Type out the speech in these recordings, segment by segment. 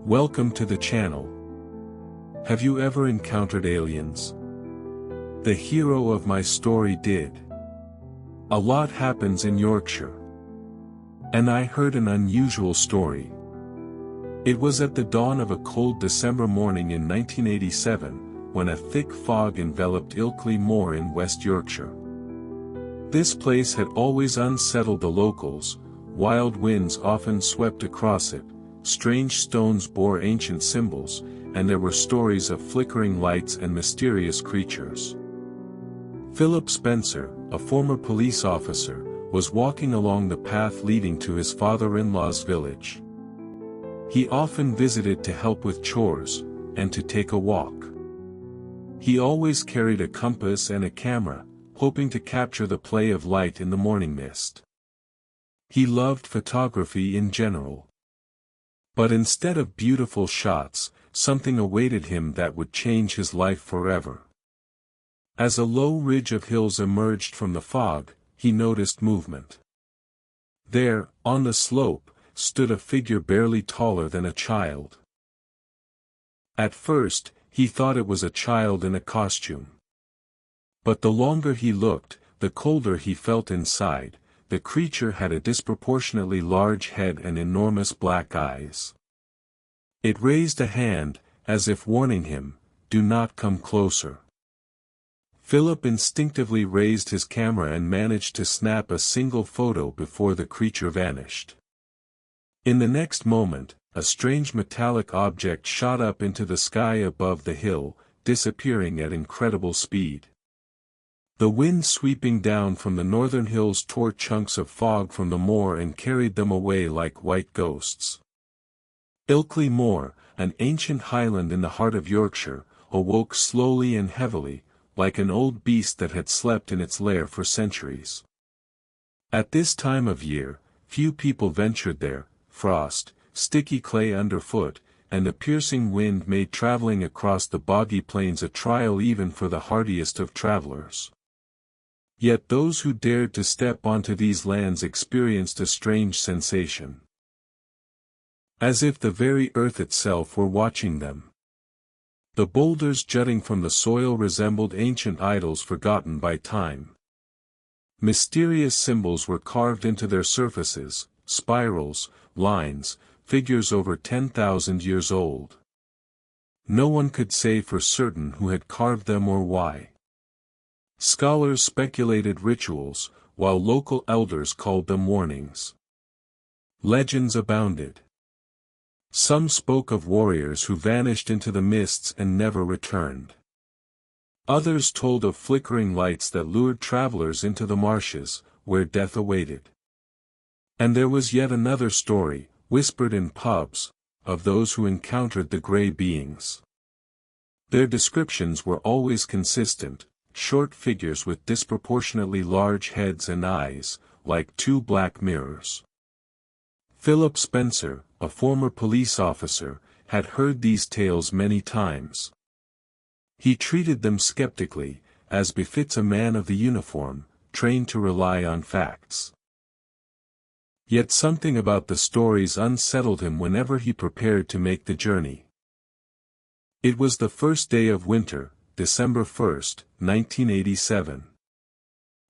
Welcome to the channel. Have you ever encountered aliens? The hero of my story did. A lot happens in Yorkshire. And I heard an unusual story. It was at the dawn of a cold December morning in 1987, when a thick fog enveloped Ilkley Moor in West Yorkshire. This place had always unsettled the locals. Wild winds often swept across it, strange stones bore ancient symbols, and there were stories of flickering lights and mysterious creatures. Philip Spencer, a former police officer, was walking along the path leading to his father-in-law's village. He often visited to help with chores, and to take a walk. He always carried a compass and a camera, hoping to capture the play of light in the morning mist. He loved photography in general. But instead of beautiful shots, something awaited him that would change his life forever. As a low ridge of hills emerged from the fog, he noticed movement. There, on the slope, stood a figure barely taller than a child. At first, he thought it was a child in a costume. But the longer he looked, the colder he felt inside. The creature had a disproportionately large head and enormous black eyes. It raised a hand, as if warning him, "Do not come closer." Philip instinctively raised his camera and managed to snap a single photo before the creature vanished. In the next moment, a strange metallic object shot up into the sky above the hill, disappearing at incredible speed. The wind sweeping down from the northern hills tore chunks of fog from the moor and carried them away like white ghosts. Ilkley Moor, an ancient highland in the heart of Yorkshire, awoke slowly and heavily, like an old beast that had slept in its lair for centuries. At this time of year, few people ventured there. Frost, sticky clay underfoot, and a piercing wind made traveling across the boggy plains a trial even for the hardiest of travelers. Yet those who dared to step onto these lands experienced a strange sensation. As if the very earth itself were watching them. The boulders jutting from the soil resembled ancient idols forgotten by time. Mysterious symbols were carved into their surfaces, spirals, lines, figures over 10,000 years old. No one could say for certain who had carved them or why. Scholars speculated rituals, while local elders called them warnings. Legends abounded. Some spoke of warriors who vanished into the mists and never returned. Others told of flickering lights that lured travelers into the marshes, where death awaited. And there was yet another story, whispered in pubs, of those who encountered the grey beings. Their descriptions were always consistent. Short figures with disproportionately large heads and eyes, like two black mirrors. Philip Spencer, a former police officer, had heard these tales many times. He treated them skeptically, as befits a man of the uniform, trained to rely on facts. Yet something about the stories unsettled him whenever he prepared to make the journey. It was the first day of winter, December 1st, 1987.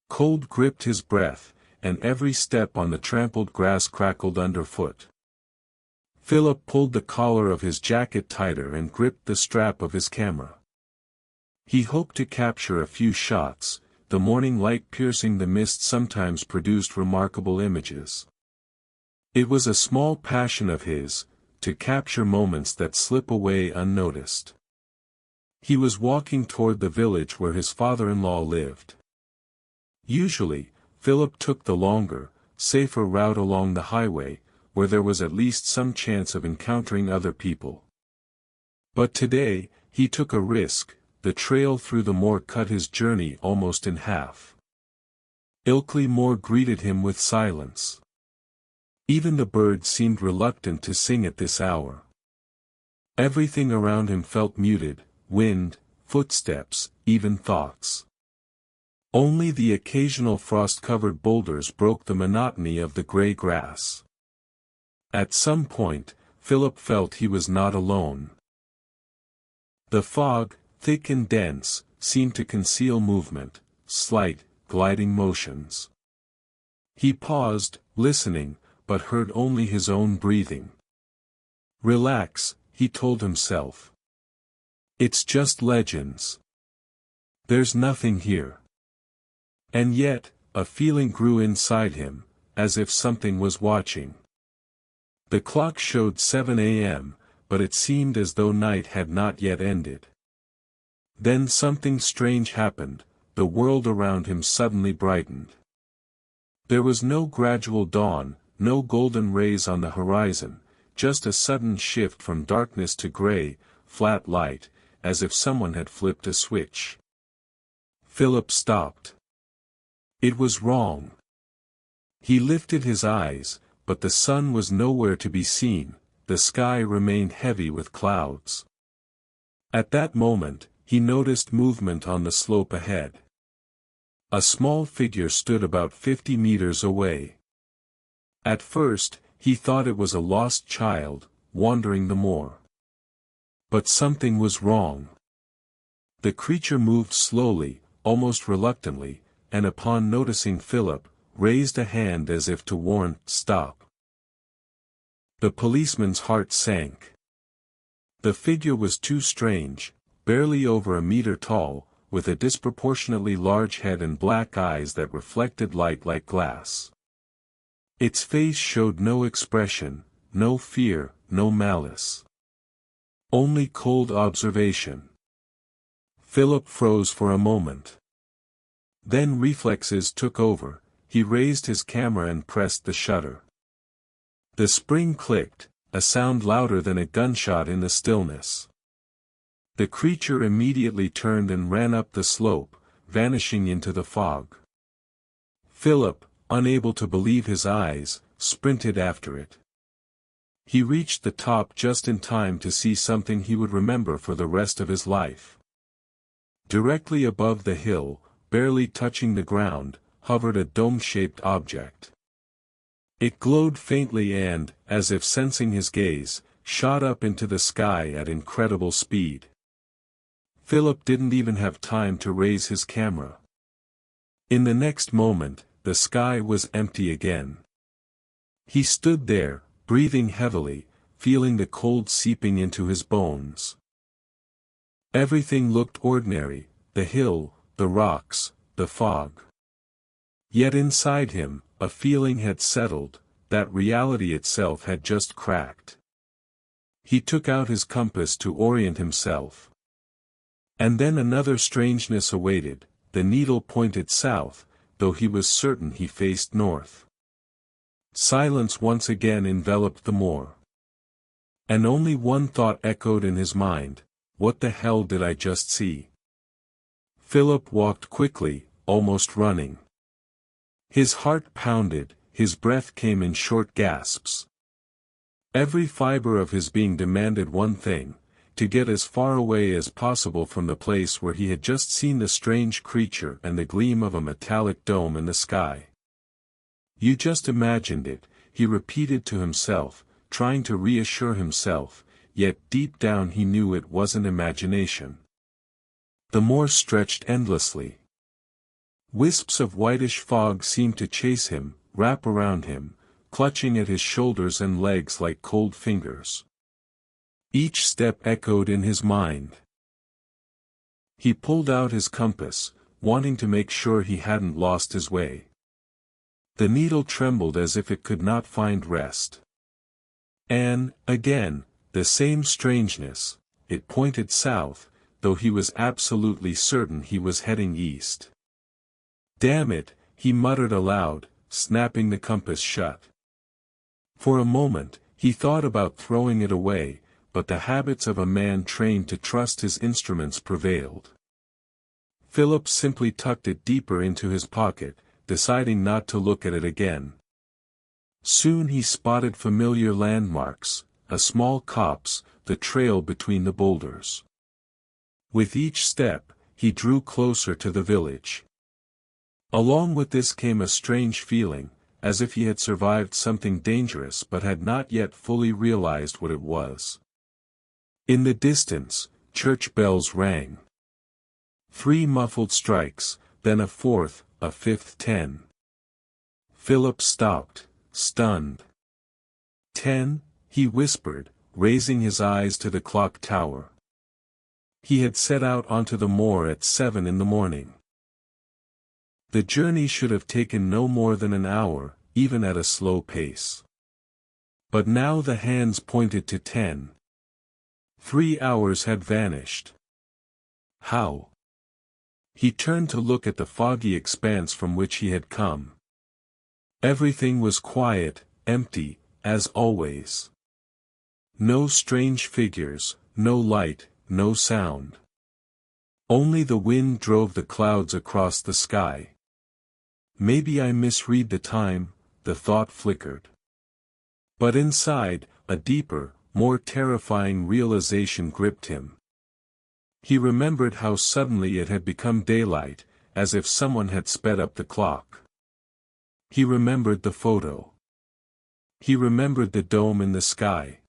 Cold gripped his breath, and every step on the trampled grass crackled underfoot. Philip pulled the collar of his jacket tighter and gripped the strap of his camera. He hoped to capture a few shots. The morning light piercing the mist sometimes produced remarkable images. It was a small passion of his, to capture moments that slip away unnoticed. He was walking toward the village where his father-in-law lived. Usually, Philip took the longer, safer route along the highway, where there was at least some chance of encountering other people. But today, he took a risk. The trail through the moor cut his journey almost in half. Ilkley Moor greeted him with silence. Even the birds seemed reluctant to sing at this hour. Everything around him felt muted. Wind, footsteps, even thoughts. Only the occasional frost-covered boulders broke the monotony of the grey grass. At some point, Philip felt he was not alone. The fog, thick and dense, seemed to conceal movement, slight, gliding motions. He paused, listening, but heard only his own breathing. "Relax," he told himself. "It's just legends. There's nothing here." And yet, a feeling grew inside him, as if something was watching. The clock showed 7 a.m., but it seemed as though night had not yet ended. Then something strange happened, the world around him suddenly brightened. There was no gradual dawn, no golden rays on the horizon, just a sudden shift from darkness to gray, flat light, as if someone had flipped a switch. Philip stopped. It was wrong. He lifted his eyes, but the sun was nowhere to be seen, the sky remained heavy with clouds. At that moment, he noticed movement on the slope ahead. A small figure stood about 50 meters away. At first, he thought it was a lost child, wandering the moor. But something was wrong. The creature moved slowly, almost reluctantly, and upon noticing Philip, raised a hand as if to warn, "Stop." The policeman's heart sank. The figure was too strange, barely over a meter tall, with a disproportionately large head and black eyes that reflected light like glass. Its face showed no expression, no fear, no malice. Only cold observation. Philip froze for a moment. Then reflexes took over, he raised his camera and pressed the shutter. The spring clicked, a sound louder than a gunshot in the stillness. The creature immediately turned and ran up the slope, vanishing into the fog. Philip, unable to believe his eyes, sprinted after it. He reached the top just in time to see something he would remember for the rest of his life. Directly above the hill, barely touching the ground, hovered a dome-shaped object. It glowed faintly and, as if sensing his gaze, shot up into the sky at incredible speed. Philip didn't even have time to raise his camera. In the next moment, the sky was empty again. He stood there, breathing heavily, feeling the cold seeping into his bones. Everything looked ordinary, the hill, the rocks, the fog. Yet inside him, a feeling had settled, that reality itself had just cracked. He took out his compass to orient himself. And then another strangeness awaited, the needle pointed south, though he was certain he faced north. Silence once again enveloped the moor. And only one thought echoed in his mind, what the hell did I just see? Philip walked quickly, almost running. His heart pounded, his breath came in short gasps. Every fiber of his being demanded one thing, to get as far away as possible from the place where he had just seen the strange creature and the gleam of a metallic dome in the sky. You just imagined it, he repeated to himself, trying to reassure himself, yet deep down he knew it wasn't imagination. The moor stretched endlessly. Wisps of whitish fog seemed to chase him, wrap around him, clutching at his shoulders and legs like cold fingers. Each step echoed in his mind. He pulled out his compass, wanting to make sure he hadn't lost his way. The needle trembled as if it could not find rest. And, again, the same strangeness, it pointed south, though he was absolutely certain he was heading east. "Damn it," he muttered aloud, snapping the compass shut. For a moment, he thought about throwing it away, but the habits of a man trained to trust his instruments prevailed. Philip simply tucked it deeper into his pocket, deciding not to look at it again. Soon he spotted familiar landmarks, a small copse, the trail between the boulders. With each step, he drew closer to the village. Along with this came a strange feeling, as if he had survived something dangerous but had not yet fully realized what it was. In the distance, church bells rang. 3 muffled strikes, then a fourth, a fifth 10. Philip stopped, stunned. 10, he whispered, raising his eyes to the clock tower. He had set out onto the moor at 7 in the morning. The journey should have taken no more than an hour, even at a slow pace. But now the hands pointed to 10. 3 hours had vanished. How? He turned to look at the foggy expanse from which he had come. Everything was quiet, empty, as always. No strange figures, no light, no sound. Only the wind drove the clouds across the sky. Maybe I misread the time, the thought flickered. But inside, a deeper, more terrifying realization gripped him. He remembered how suddenly it had become daylight, as if someone had sped up the clock. He remembered the photo. He remembered the dome in the sky.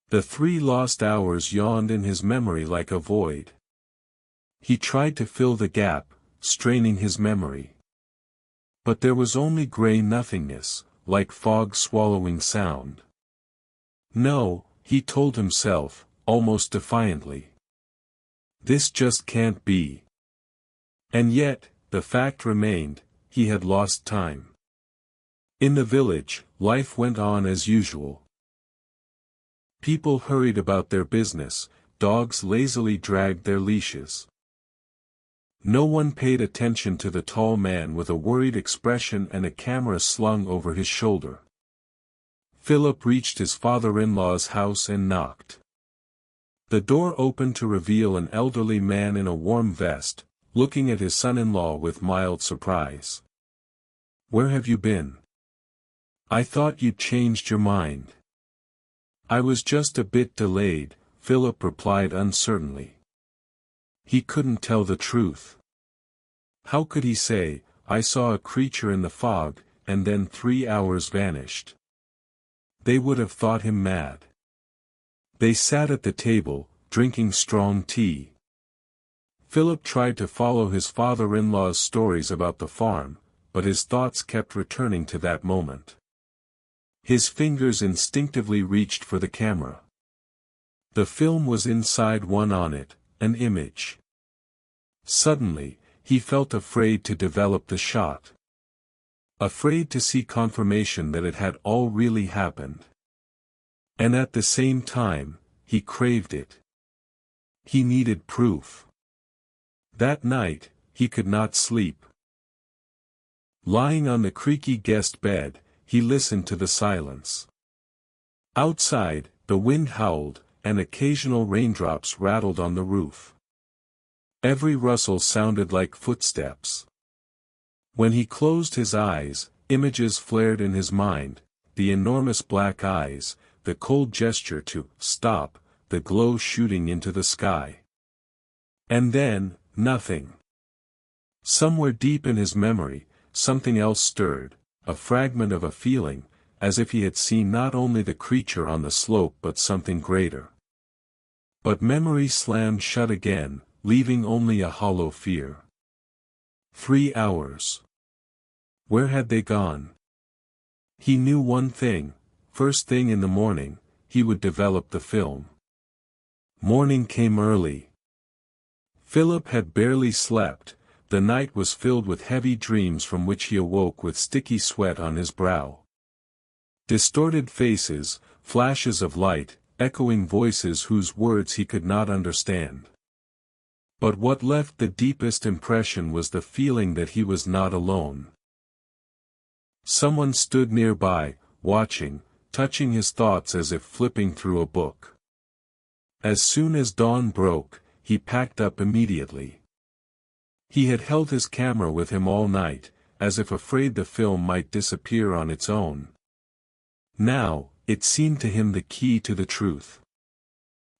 The 3 lost hours yawned in his memory like a void. He tried to fill the gap, straining his memory. But there was only gray nothingness, like fog swallowing sound. No, he told himself, almost defiantly. This just can't be. And yet, the fact remained, he had lost time. In the village, life went on as usual. People hurried about their business, dogs lazily dragged their leashes. No one paid attention to the tall man with a worried expression and a camera slung over his shoulder. Philip reached his father-in-law's house and knocked. The door opened to reveal an elderly man in a warm vest, looking at his son-in-law with mild surprise. "Where have you been? I thought you'd changed your mind." "I was just a bit delayed," Philip replied uncertainly. He couldn't tell the truth. How could he say, "I saw a creature in the fog," and then 3 hours vanished? They would have thought him mad. They sat at the table, drinking strong tea. Philip tried to follow his father-in-law's stories about the farm, but his thoughts kept returning to that moment. His fingers instinctively reached for the camera. The film was inside one on it, an image. Suddenly, he felt afraid to develop the shot. Afraid to see confirmation that it had all really happened. And at the same time, he craved it. He needed proof. That night, he could not sleep. Lying on the creaky guest bed, he listened to the silence. Outside, the wind howled, and occasional raindrops rattled on the roof. Every rustle sounded like footsteps. When he closed his eyes, images flared in his mind, the enormous black eyes, the cold gesture to stop, the glow shooting into the sky. And then, nothing. Somewhere deep in his memory, something else stirred, a fragment of a feeling, as if he had seen not only the creature on the slope but something greater. But memory slammed shut again, leaving only a hollow fear. 3 hours. Where had they gone? He knew one thing: first thing in the morning, he would develop the film. Morning came early. Philip had barely slept. The night was filled with heavy dreams from which he awoke with sticky sweat on his brow. Distorted faces, flashes of light, echoing voices whose words he could not understand. But what left the deepest impression was the feeling that he was not alone. Someone stood nearby, watching, touching his thoughts as if flipping through a book. As soon as dawn broke, he packed up immediately. He had held his camera with him all night, as if afraid the film might disappear on its own. Now, it seemed to him the key to the truth.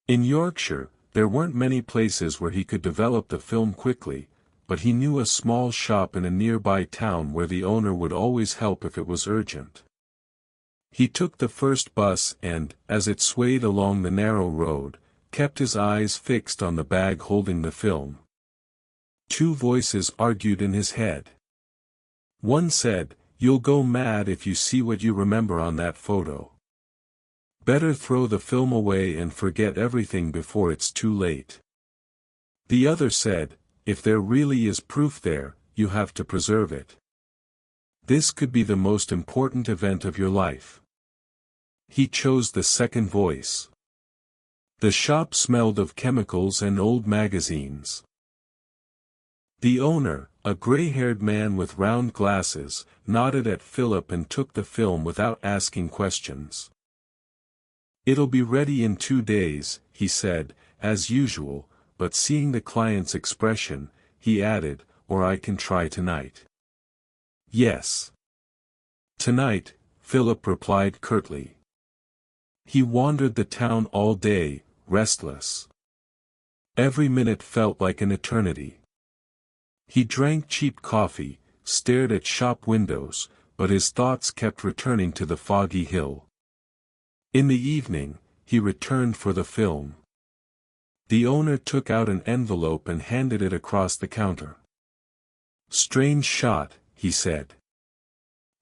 In Yorkshire, there weren't many places where he could develop the film quickly, but he knew a small shop in a nearby town where the owner would always help if it was urgent. He took the first bus and, as it swayed along the narrow road, kept his eyes fixed on the bag holding the film. Two voices argued in his head. One said, "You'll go mad if you see what you remember on that photo. Better throw the film away and forget everything before it's too late." The other said, "If there really is proof there, you have to preserve it. This could be the most important event of your life." He chose the second voice. The shop smelled of chemicals and old magazines. The owner, a gray-haired man with round glasses, nodded at Philip and took the film without asking questions. "It'll be ready in 2 days," he said, as usual, but seeing the client's expression, he added, "Or I can try tonight." "Yes. Tonight," Philip replied curtly. He wandered the town all day, restless. Every minute felt like an eternity. He drank cheap coffee, stared at shop windows, but his thoughts kept returning to the foggy hill. In the evening, he returned for the film. The owner took out an envelope and handed it across the counter. "Strange shot," he said.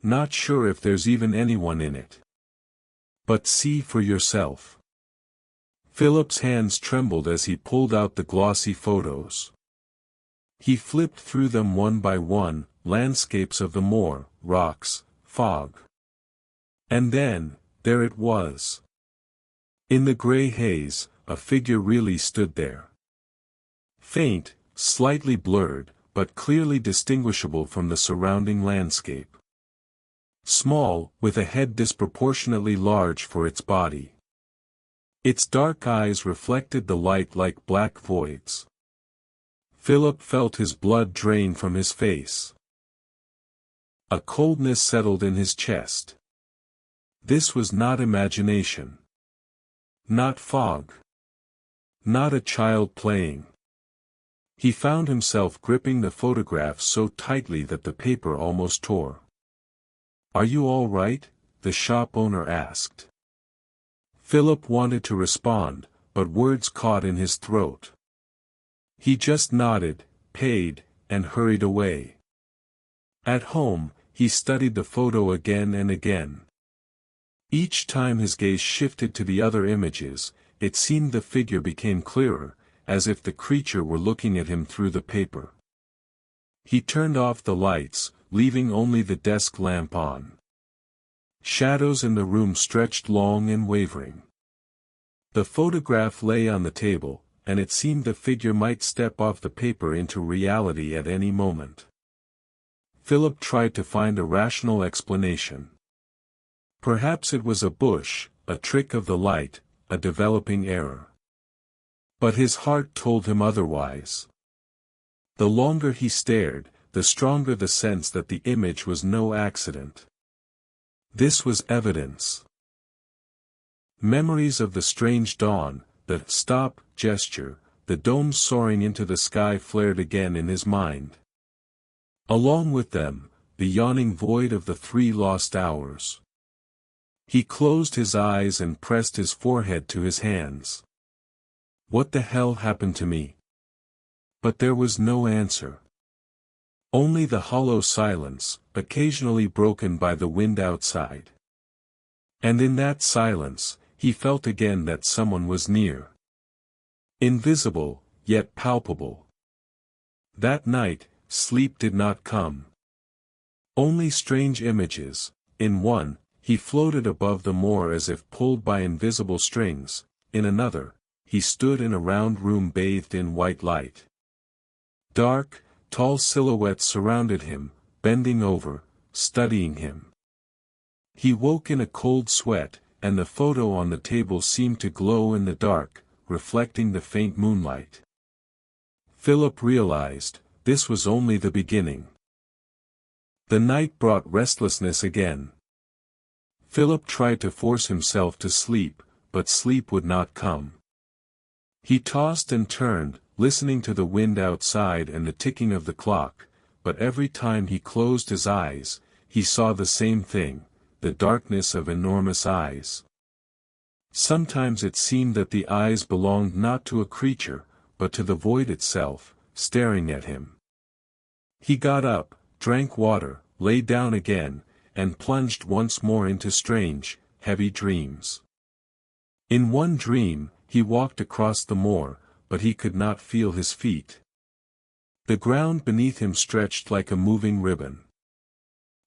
"Not sure if there's even anyone in it. But see for yourself." Philip's hands trembled as he pulled out the glossy photos. He flipped through them one by one, landscapes of the moor, rocks, fog. And then, there it was. In the gray haze, a figure really stood there. Faint, slightly blurred, but clearly distinguishable from the surrounding landscape. Small, with a head disproportionately large for its body. Its dark eyes reflected the light like black voids. Philip felt his blood drain from his face. A coldness settled in his chest. This was not imagination. Not fog. Not a child playing. He found himself gripping the photograph so tightly that the paper almost tore. "Are you all right?" the shop owner asked. Philip wanted to respond, but words caught in his throat. He just nodded, paid, and hurried away. At home, he studied the photo again and again. Each time his gaze shifted to the other images, it seemed the figure became clearer, as if the creature were looking at him through the paper. He turned off the lights, leaving only the desk lamp on. Shadows in the room stretched long and wavering. The photograph lay on the table, and it seemed the figure might step off the paper into reality at any moment. Philip tried to find a rational explanation. Perhaps it was a bush, a trick of the light, a developing error. But his heart told him otherwise. The longer he stared, the stronger the sense that the image was no accident. This was evidence. Memories of the strange dawn, the stop gesture, the dome soaring into the sky flared again in his mind. Along with them, the yawning void of the 3 lost hours. He closed his eyes and pressed his forehead to his hands. What the hell happened to me? But there was no answer. Only the hollow silence, occasionally broken by the wind outside. And in that silence, he felt again that someone was near. Invisible, yet palpable. That night, sleep did not come. Only strange images. In one, he floated above the moor as if pulled by invisible strings. In another, he stood in a round room bathed in white light. Dark, tall silhouettes surrounded him, bending over, studying him. He woke in a cold sweat, and the photo on the table seemed to glow in the dark, reflecting the faint moonlight. Philip realized, this was only the beginning. The night brought restlessness again. Philip tried to force himself to sleep, but sleep would not come. He tossed and turned, listening to the wind outside and the ticking of the clock, but every time he closed his eyes, he saw the same thing, the darkness of enormous eyes. Sometimes it seemed that the eyes belonged not to a creature, but to the void itself, staring at him. He got up, drank water, lay down again, and plunged once more into strange, heavy dreams. In one dream, he walked across the moor, but he could not feel his feet. The ground beneath him stretched like a moving ribbon.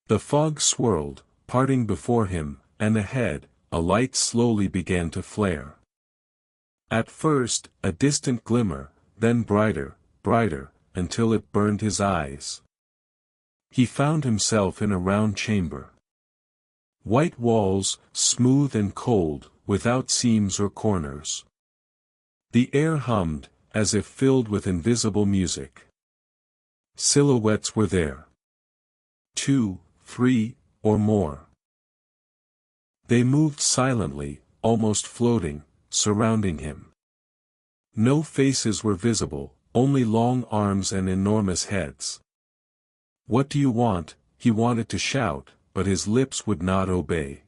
The fog swirled, parting before him, and ahead, a light slowly began to flare. At first, a distant glimmer, then brighter, brighter, until it burned his eyes. He found himself in a round chamber. White walls, smooth and cold, without seams or corners. The air hummed, as if filled with invisible music. Silhouettes were there. 2, 3, or more. They moved silently, almost floating, surrounding him. No faces were visible, only long arms and enormous heads. "What do you want?" he wanted to shout, but his lips would not obey.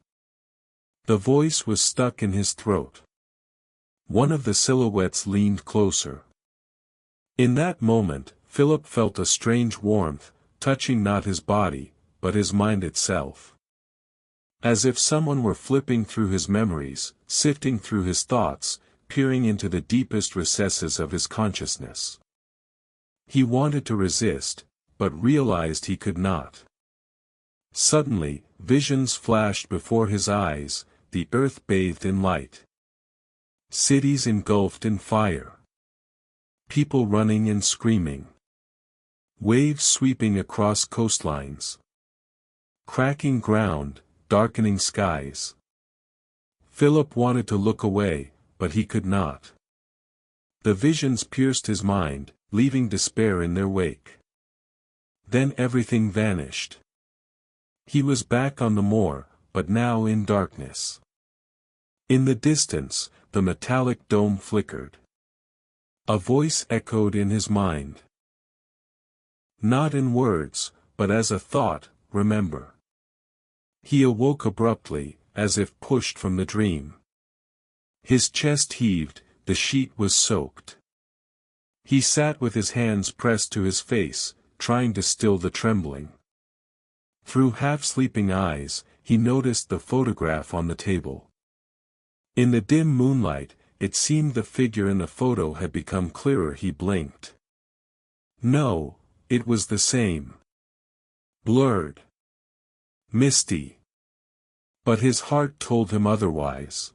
The voice was stuck in his throat. One of the silhouettes leaned closer. In that moment, Philip felt a strange warmth, touching not his body, but his mind itself. As if someone were flipping through his memories, sifting through his thoughts, peering into the deepest recesses of his consciousness. He wanted to resist, but realized he could not. Suddenly, visions flashed before his eyes, the earth bathed in light. Cities engulfed in fire. People running and screaming. Waves sweeping across coastlines. Cracking ground, darkening skies. Philip wanted to look away, but he could not. The visions pierced his mind, leaving despair in their wake. Then everything vanished. He was back on the moor, but now in darkness. In the distance, the metallic dome flickered. A voice echoed in his mind. Not in words, but as a thought, "Remember." He awoke abruptly, as if pushed from the dream. His chest heaved, the sheet was soaked. He sat with his hands pressed to his face, trying to still the trembling. Through half-sleeping eyes, he noticed the photograph on the table. In the dim moonlight, it seemed the figure in the photo had become clearer. He blinked. No, it was the same. Blurred. Misty. But his heart told him otherwise.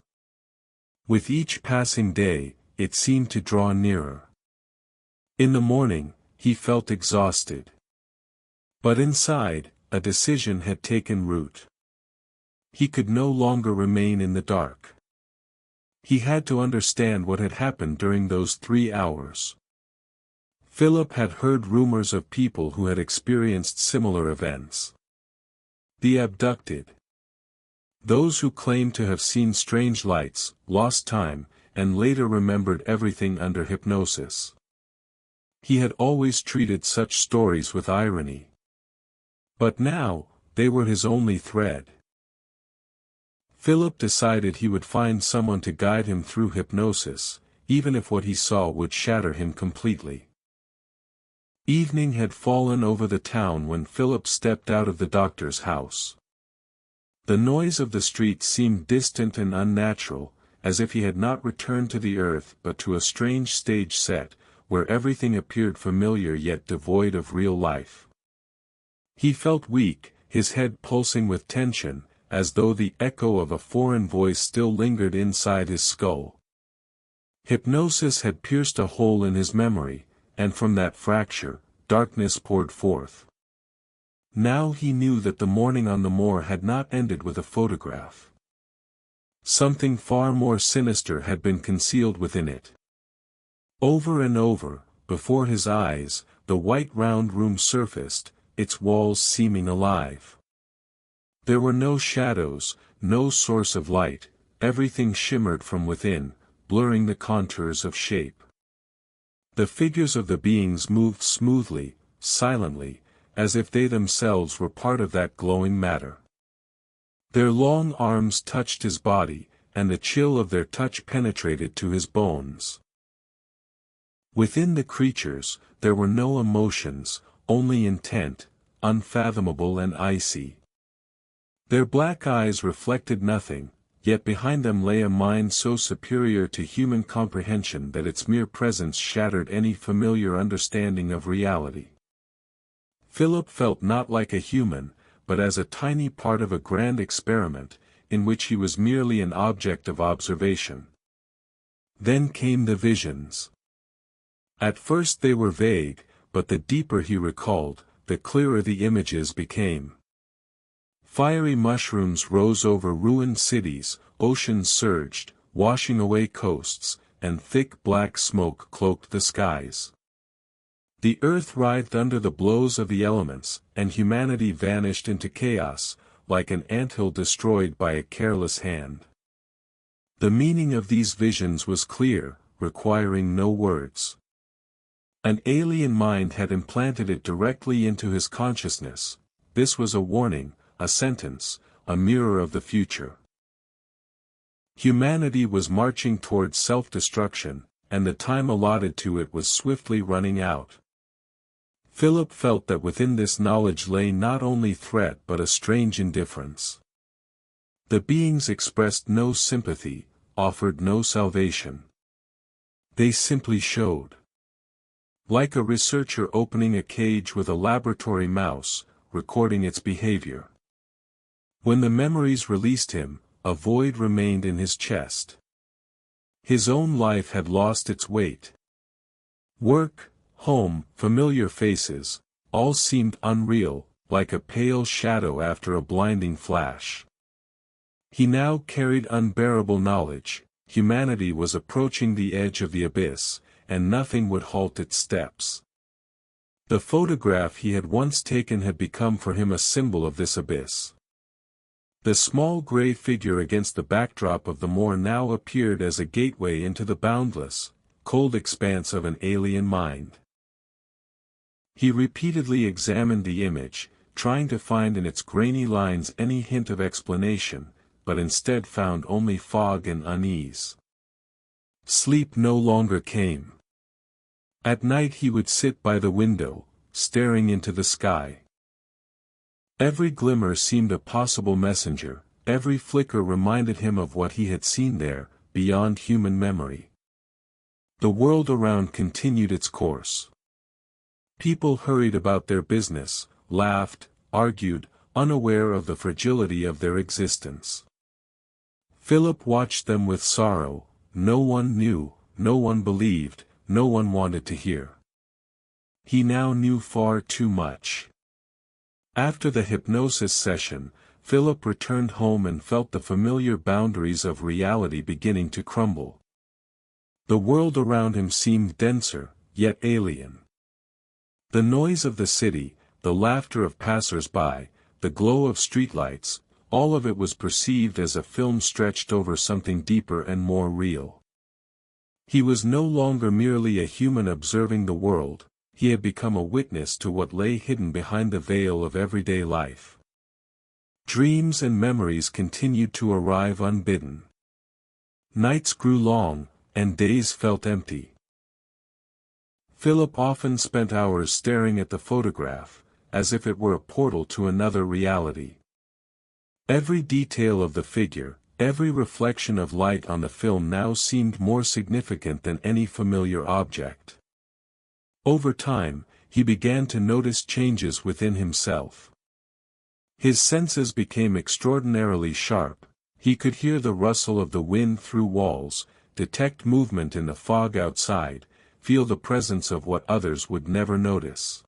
With each passing day, it seemed to draw nearer. In the morning, he felt exhausted. But inside, a decision had taken root. He could no longer remain in the dark. He had to understand what had happened during those 3 hours. Philip had heard rumors of people who had experienced similar events. The abducted. Those who claimed to have seen strange lights, lost time, and later remembered everything under hypnosis. He had always treated such stories with irony. But now, they were his only thread. Philip decided he would find someone to guide him through hypnosis, even if what he saw would shatter him completely. Evening had fallen over the town when Philip stepped out of the doctor's house. The noise of the street seemed distant and unnatural, as if he had not returned to the earth but to a strange stage set, where everything appeared familiar yet devoid of real life. He felt weak, his head pulsing with tension, as though the echo of a foreign voice still lingered inside his skull. Hypnosis had pierced a hole in his memory, and from that fracture, darkness poured forth. Now he knew that the morning on the moor had not ended with a photograph. Something far more sinister had been concealed within it. Over and over, before his eyes, the white round room surfaced, its walls seeming alive. There were no shadows, no source of light, everything shimmered from within, blurring the contours of shape. The figures of the beings moved smoothly, silently, as if they themselves were part of that glowing matter. Their long arms touched his body, and the chill of their touch penetrated to his bones. Within the creatures, there were no emotions, only intent, unfathomable and icy. Their black eyes reflected nothing, yet behind them lay a mind so superior to human comprehension that its mere presence shattered any familiar understanding of reality. Philip felt not like a human, but as a tiny part of a grand experiment, in which he was merely an object of observation. Then came the visions. At first they were vague, but the deeper he recalled, the clearer the images became. Fiery mushrooms rose over ruined cities, oceans surged, washing away coasts, and thick black smoke cloaked the skies. The earth writhed under the blows of the elements, and humanity vanished into chaos, like an anthill destroyed by a careless hand. The meaning of these visions was clear, requiring no words. An alien mind had implanted it directly into his consciousness. This was a warning, a sentence, a mirror of the future. Humanity was marching towards self-destruction, and the time allotted to it was swiftly running out. Philip felt that within this knowledge lay not only threat but a strange indifference. The beings expressed no sympathy, offered no salvation. They simply showed. Like a researcher opening a cage with a laboratory mouse, recording its behavior. When the memories released him, a void remained in his chest. His own life had lost its weight. Work, home, familiar faces, all seemed unreal, like a pale shadow after a blinding flash. He now carried unbearable knowledge. Humanity was approaching the edge of the abyss, and nothing would halt its steps. The photograph he had once taken had become for him a symbol of this abyss. The small gray figure against the backdrop of the moor now appeared as a gateway into the boundless, cold expanse of an alien mind. He repeatedly examined the image, trying to find in its grainy lines any hint of explanation, but instead found only fog and unease. Sleep no longer came. At night he would sit by the window, staring into the sky. Every glimmer seemed a possible messenger, every flicker reminded him of what he had seen there, beyond human memory. The world around continued its course. People hurried about their business, laughed, argued, unaware of the fragility of their existence. Philip watched them with sorrow. No one knew, no one believed, no one wanted to hear. He now knew far too much. After the hypnosis session, Philip returned home and felt the familiar boundaries of reality beginning to crumble. The world around him seemed denser, yet alien. The noise of the city, the laughter of passers-by, the glow of streetlights, all of it was perceived as a film stretched over something deeper and more real. He was no longer merely a human observing the world, he had become a witness to what lay hidden behind the veil of everyday life. Dreams and memories continued to arrive unbidden. Nights grew long, and days felt empty. Philip often spent hours staring at the photograph, as if it were a portal to another reality. Every detail of the figure, every reflection of light on the film now seemed more significant than any familiar object. Over time, he began to notice changes within himself. His senses became extraordinarily sharp. He could hear the rustle of the wind through walls, detect movement in the fog outside, feel the presence of what others would never notice.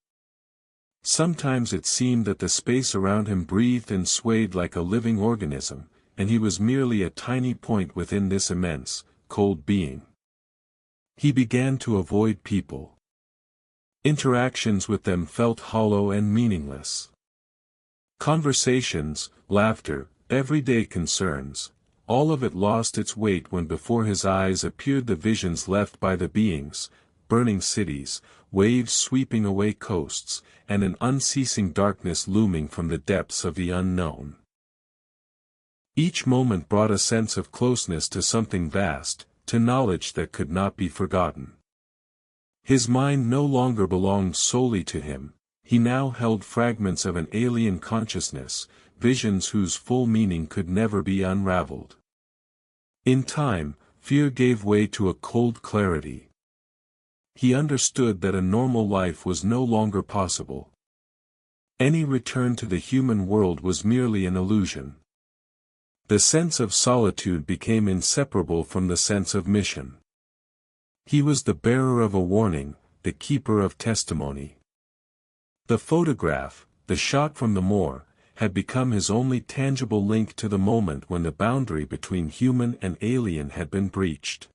Sometimes it seemed that the space around him breathed and swayed like a living organism, and he was merely a tiny point within this immense, cold being. He began to avoid people. Interactions with them felt hollow and meaningless. Conversations, laughter, everyday concerns, all of it lost its weight when before his eyes appeared the visions left by the beings, burning cities, waves sweeping away coasts, and an unceasing darkness looming from the depths of the unknown. Each moment brought a sense of closeness to something vast, to knowledge that could not be forgotten. His mind no longer belonged solely to him, he now held fragments of an alien consciousness, visions whose full meaning could never be unraveled. In time, fear gave way to a cold clarity. He understood that a normal life was no longer possible. Any return to the human world was merely an illusion. The sense of solitude became inseparable from the sense of mission. He was the bearer of a warning, the keeper of testimony. The photograph, the shot from the moor, had become his only tangible link to the moment when the boundary between human and alien had been breached.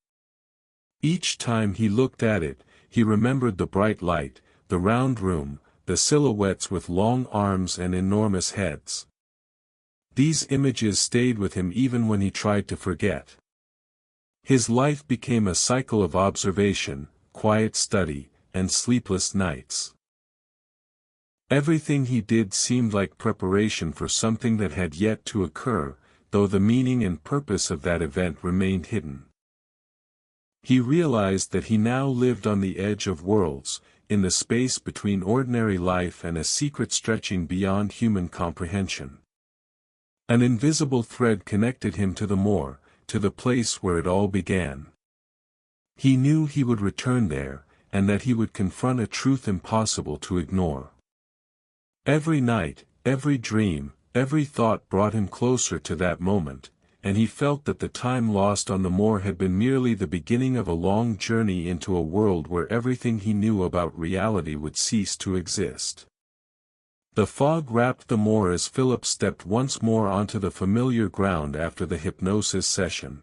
Each time he looked at it, he remembered the bright light, the round room, the silhouettes with long arms and enormous heads. These images stayed with him even when he tried to forget. His life became a cycle of observation, quiet study, and sleepless nights. Everything he did seemed like preparation for something that had yet to occur, though the meaning and purpose of that event remained hidden. He realized that he now lived on the edge of worlds, in the space between ordinary life and a secret stretching beyond human comprehension. An invisible thread connected him to the moor, to the place where it all began. He knew he would return there, and that he would confront a truth impossible to ignore. Every night, every dream, every thought brought him closer to that moment, and he felt that the time lost on the moor had been merely the beginning of a long journey into a world where everything he knew about reality would cease to exist. The fog wrapped the moor as Philip stepped once more onto the familiar ground after the hypnosis session.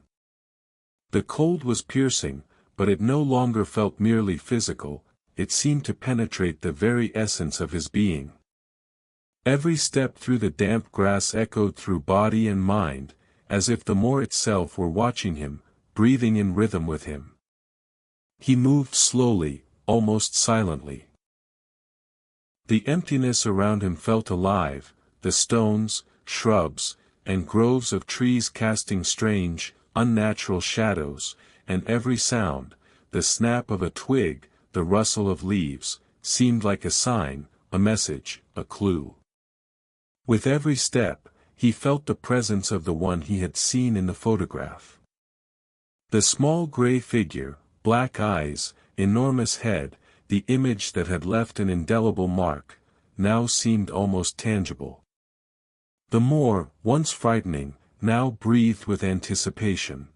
The cold was piercing, but it no longer felt merely physical, it seemed to penetrate the very essence of his being. Every step through the damp grass echoed through body and mind, as if the moor itself were watching him, breathing in rhythm with him. He moved slowly, almost silently. The emptiness around him felt alive, the stones, shrubs, and groves of trees casting strange, unnatural shadows, and every sound, the snap of a twig, the rustle of leaves, seemed like a sign, a message, a clue. With every step, he felt the presence of the one he had seen in the photograph. The small gray figure, black eyes, enormous head, the image that had left an indelible mark, now seemed almost tangible. The moor, once frightening, now breathed with anticipation.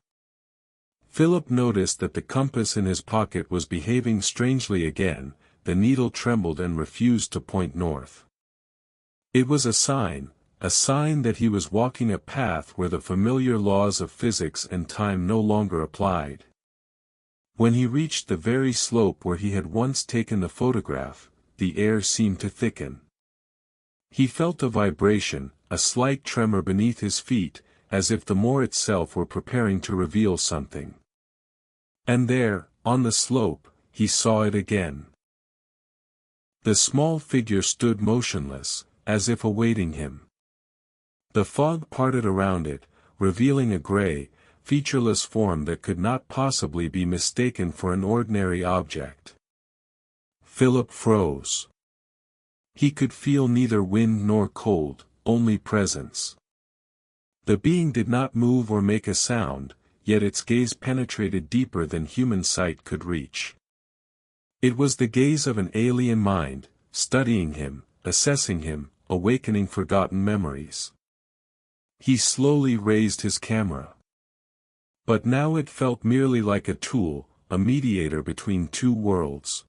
Philip noticed that the compass in his pocket was behaving strangely again, the needle trembled and refused to point north. It was a sign that he was walking a path where the familiar laws of physics and time no longer applied. When he reached the very slope where he had once taken the photograph, the air seemed to thicken. He felt a vibration, a slight tremor beneath his feet, as if the moor itself were preparing to reveal something. And there, on the slope, he saw it again. The small figure stood motionless, as if awaiting him. The fog parted around it, revealing a gray, featureless form that could not possibly be mistaken for an ordinary object. Philip froze. He could feel neither wind nor cold, only presence. The being did not move or make a sound, yet its gaze penetrated deeper than human sight could reach. It was the gaze of an alien mind, studying him, assessing him, awakening forgotten memories. He slowly raised his camera. But now it felt merely like a tool, a mediator between two worlds.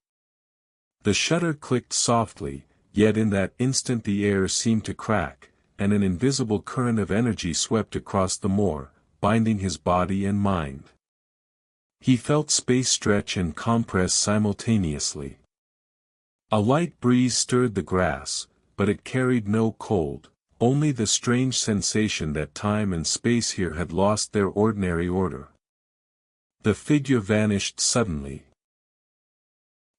The shutter clicked softly, yet in that instant the air seemed to crack, and an invisible current of energy swept across the moor, binding his body and mind. He felt space stretch and compress simultaneously. A light breeze stirred the grass, but it carried no cold, only the strange sensation that time and space here had lost their ordinary order. The figure vanished suddenly.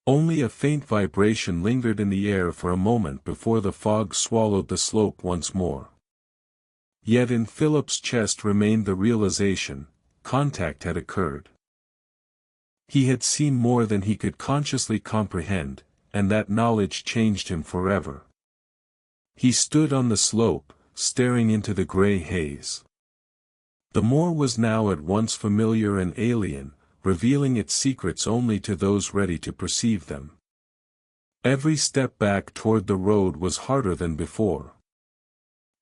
Only a faint vibration lingered in the air for a moment before the fog swallowed the slope once more. Yet in Philip's chest remained the realization: contact had occurred. He had seen more than he could consciously comprehend, and that knowledge changed him forever. He stood on the slope, staring into the gray haze. The moor was now at once familiar and alien, revealing its secrets only to those ready to perceive them. Every step back toward the road was harder than before.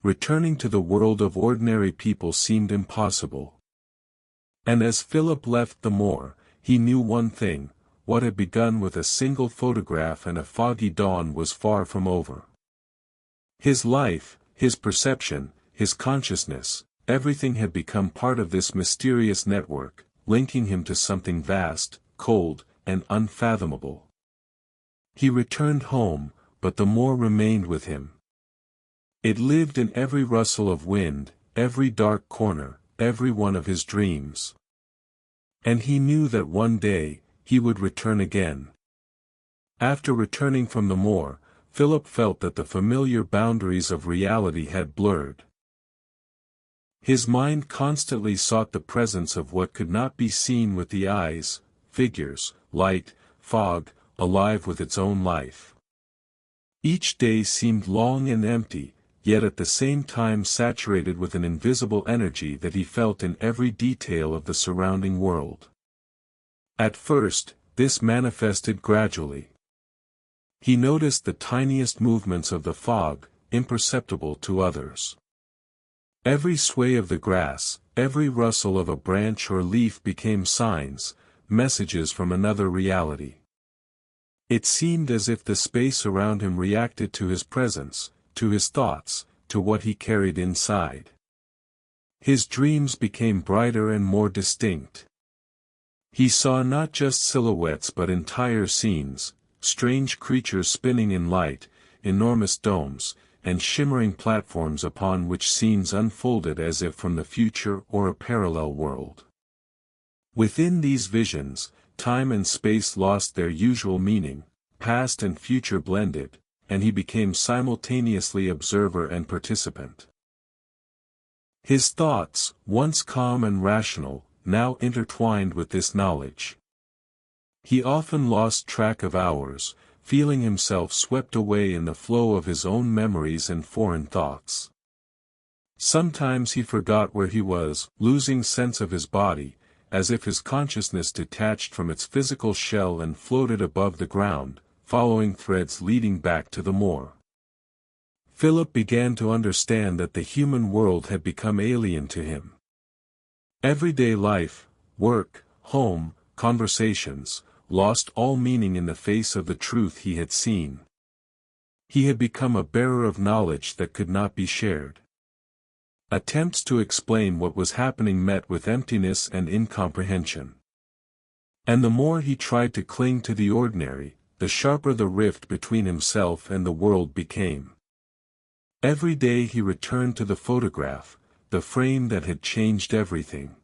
Returning to the world of ordinary people seemed impossible. And as Philip left the moor, he knew one thing: what had begun with a single photograph and a foggy dawn was far from over. His life, his perception, his consciousness, everything had become part of this mysterious network, linking him to something vast, cold, and unfathomable. He returned home, but the moor remained with him. It lived in every rustle of wind, every dark corner, every one of his dreams. And he knew that one day, he would return again. After returning from the moor, Philip felt that the familiar boundaries of reality had blurred. His mind constantly sought the presence of what could not be seen with the eyes: figures, light, fog, alive with its own life. Each day seemed long and empty, yet at the same time saturated with an invisible energy that he felt in every detail of the surrounding world. At first, this manifested gradually. He noticed the tiniest movements of the fog, imperceptible to others. Every sway of the grass, every rustle of a branch or leaf became signs, messages from another reality. It seemed as if the space around him reacted to his presence, to his thoughts, to what he carried inside. His dreams became brighter and more distinct. He saw not just silhouettes but entire scenes: strange creatures spinning in light, enormous domes, and shimmering platforms upon which scenes unfolded as if from the future or a parallel world. Within these visions, time and space lost their usual meaning, past and future blended, and he became simultaneously observer and participant. His thoughts, once calm and rational, now intertwined with this knowledge. He often lost track of hours, feeling himself swept away in the flow of his own memories and foreign thoughts. Sometimes he forgot where he was, losing sense of his body, as if his consciousness detached from its physical shell and floated above the ground, following threads leading back to the moor. Philip began to understand that the human world had become alien to him. Everyday life, work, home, conversations, lost all meaning in the face of the truth he had seen. He had become a bearer of knowledge that could not be shared. Attempts to explain what was happening met with emptiness and incomprehension. And the more he tried to cling to the ordinary, the sharper the rift between himself and the world became. Every day he returned to the photograph, the frame that had changed everything.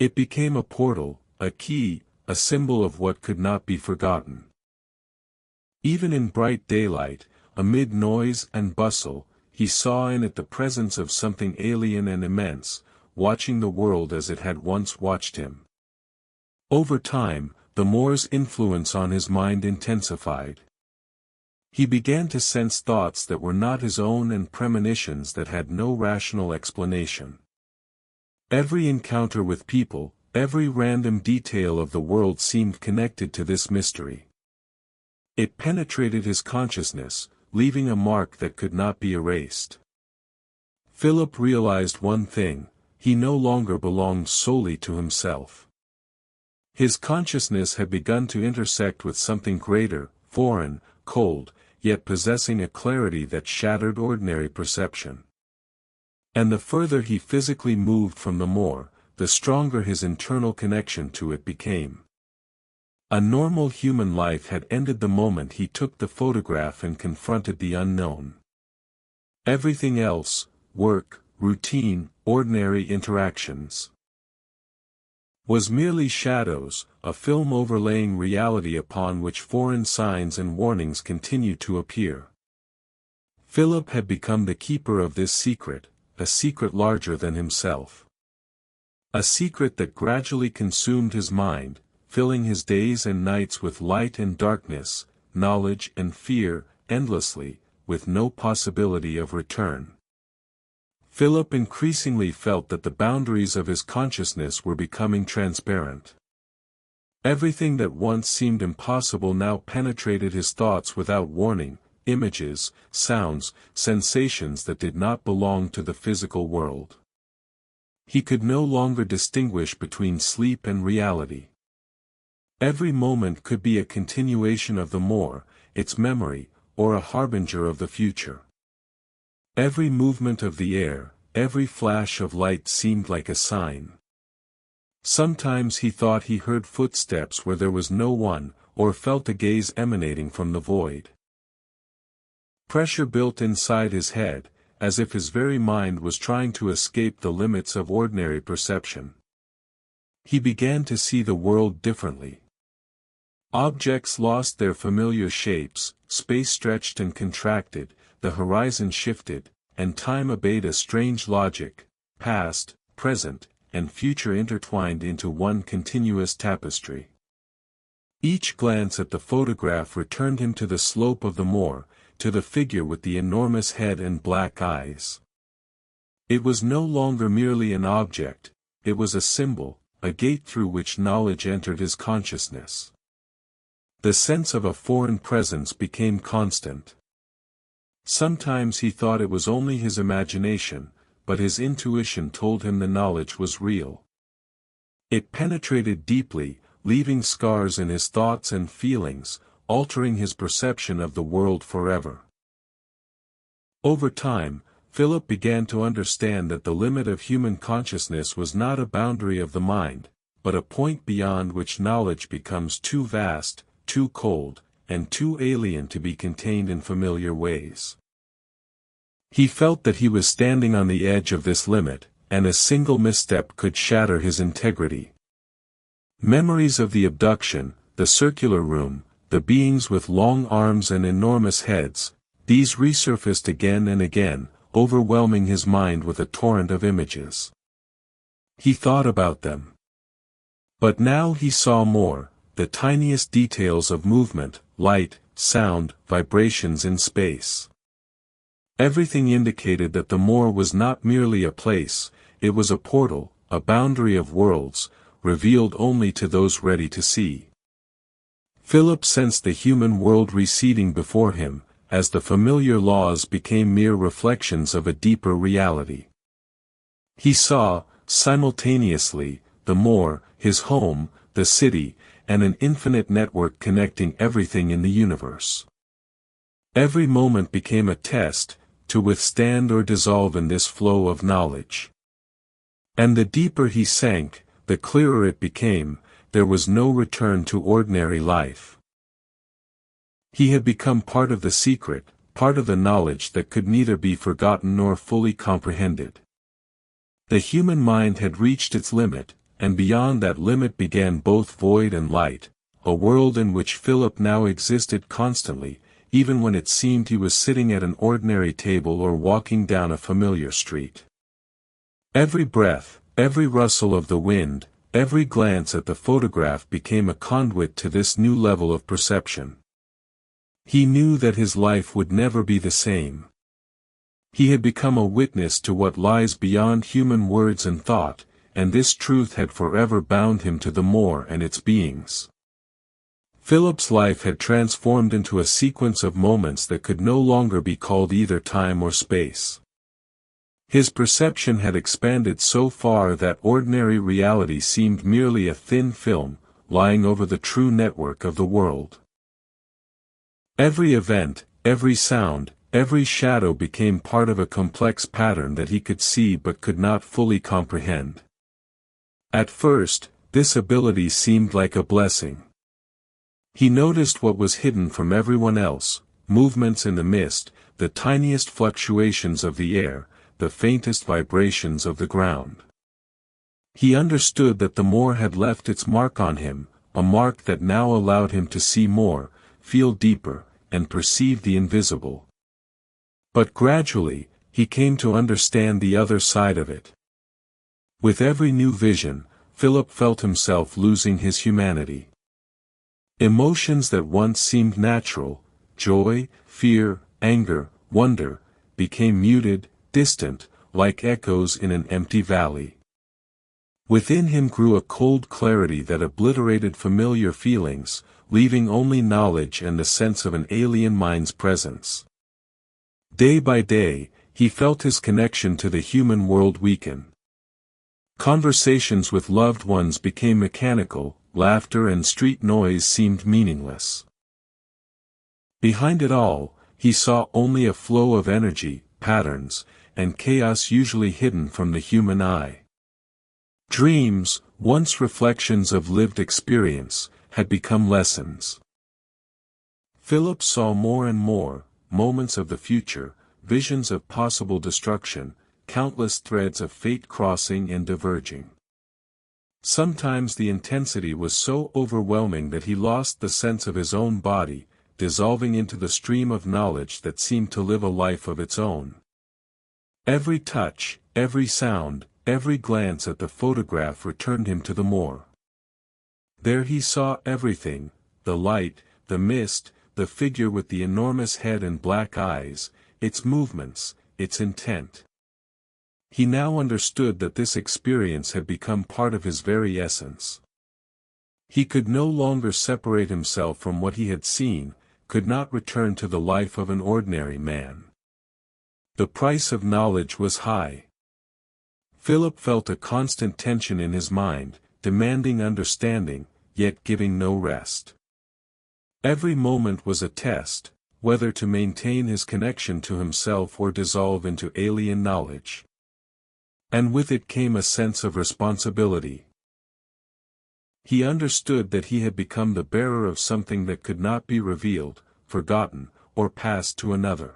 It became a portal, a key, a symbol of what could not be forgotten. Even in bright daylight, amid noise and bustle, he saw in it the presence of something alien and immense, watching the world as it had once watched him. Over time, the moor's influence on his mind intensified. He began to sense thoughts that were not his own and premonitions that had no rational explanation. Every encounter with people, every random detail of the world seemed connected to this mystery. It penetrated his consciousness, leaving a mark that could not be erased. Philip realized one thing: he no longer belonged solely to himself. His consciousness had begun to intersect with something greater, foreign, cold, yet possessing a clarity that shattered ordinary perception. And the further he physically moved from the moor, the stronger his internal connection to it became. A normal human life had ended the moment he took the photograph and confronted the unknown. Everything else, work, routine, ordinary interactions, was merely shadows, a film overlaying reality upon which foreign signs and warnings continued to appear. Philip had become the keeper of this secret, a secret larger than himself. A secret that gradually consumed his mind, filling his days and nights with light and darkness, knowledge and fear, endlessly, with no possibility of return. Philip increasingly felt that the boundaries of his consciousness were becoming transparent. Everything that once seemed impossible now penetrated his thoughts without warning, images, sounds, sensations that did not belong to the physical world. He could no longer distinguish between sleep and reality. Every moment could be a continuation of the more, its memory, or a harbinger of the future. Every movement of the air, every flash of light seemed like a sign. Sometimes he thought he heard footsteps where there was no one, or felt a gaze emanating from the void. Pressure built inside his head, as if his very mind was trying to escape the limits of ordinary perception. He began to see the world differently. Objects lost their familiar shapes, space stretched and contracted, the horizon shifted, and time obeyed a strange logic, past, present, and future intertwined into one continuous tapestry. Each glance at the photograph returned him to the slope of the moor, to the figure with the enormous head and black eyes. It was no longer merely an object, it was a symbol, a gate through which knowledge entered his consciousness. The sense of a foreign presence became constant. Sometimes he thought it was only his imagination, but his intuition told him the knowledge was real. It penetrated deeply, leaving scars in his thoughts and feelings, altering his perception of the world forever. Over time, Philip began to understand that the limit of human consciousness was not a boundary of the mind, but a point beyond which knowledge becomes too vast, too cold, and too alien to be contained in familiar ways. He felt that he was standing on the edge of this limit, and a single misstep could shatter his integrity. Memories of the abduction, the circular room, the beings with long arms and enormous heads, these resurfaced again and again, overwhelming his mind with a torrent of images. He thought about them. But now he saw more, the tiniest details of movement, light, sound, vibrations in space. Everything indicated that the moor was not merely a place, it was a portal, a boundary of worlds, revealed only to those ready to see. Philip sensed the human world receding before him, as the familiar laws became mere reflections of a deeper reality. He saw, simultaneously, the moor, his home, the city, and an infinite network connecting everything in the universe. Every moment became a test, to withstand or dissolve in this flow of knowledge. And the deeper he sank, the clearer it became, there was no return to ordinary life. He had become part of the secret, part of the knowledge that could neither be forgotten nor fully comprehended. The human mind had reached its limit, and beyond that limit began both void and light, a world in which Philip now existed constantly, even when it seemed he was sitting at an ordinary table or walking down a familiar street. Every breath, every rustle of the wind, every glance at the photograph became a conduit to this new level of perception. He knew that his life would never be the same. He had become a witness to what lies beyond human words and thought, and this truth had forever bound him to the moor and its beings. Philip's life had transformed into a sequence of moments that could no longer be called either time or space. His perception had expanded so far that ordinary reality seemed merely a thin film, lying over the true network of the world. Every event, every sound, every shadow became part of a complex pattern that he could see but could not fully comprehend. At first, this ability seemed like a blessing. He noticed what was hidden from everyone else, movements in the mist, the tiniest fluctuations of the air, the faintest vibrations of the ground. He understood that the more had left its mark on him, a mark that now allowed him to see more, feel deeper, and perceive the invisible. But gradually, he came to understand the other side of it. With every new vision, Philip felt himself losing his humanity. Emotions that once seemed natural, joy, fear, anger, wonder, became muted, distant, like echoes in an empty valley. Within him grew a cold clarity that obliterated familiar feelings, leaving only knowledge and the sense of an alien mind's presence. Day by day, he felt his connection to the human world weaken. Conversations with loved ones became mechanical, laughter and street noise seemed meaningless. Behind it all, he saw only a flow of energy, patterns, and chaos usually hidden from the human eye. Dreams, once reflections of lived experience, had become lessons. Philip saw more and more, moments of the future, visions of possible destruction, countless threads of fate crossing and diverging. Sometimes the intensity was so overwhelming that he lost the sense of his own body, dissolving into the stream of knowledge that seemed to live a life of its own. Every touch, every sound, every glance at the photograph returned him to the moor. There he saw everything, the light, the mist, the figure with the enormous head and black eyes, its movements, its intent. He now understood that this experience had become part of his very essence. He could no longer separate himself from what he had seen, could not return to the life of an ordinary man. The price of knowledge was high. Philip felt a constant tension in his mind, demanding understanding, yet giving no rest. Every moment was a test, whether to maintain his connection to himself or dissolve into alien knowledge. And with it came a sense of responsibility. He understood that he had become the bearer of something that could not be revealed, forgotten, or passed to another.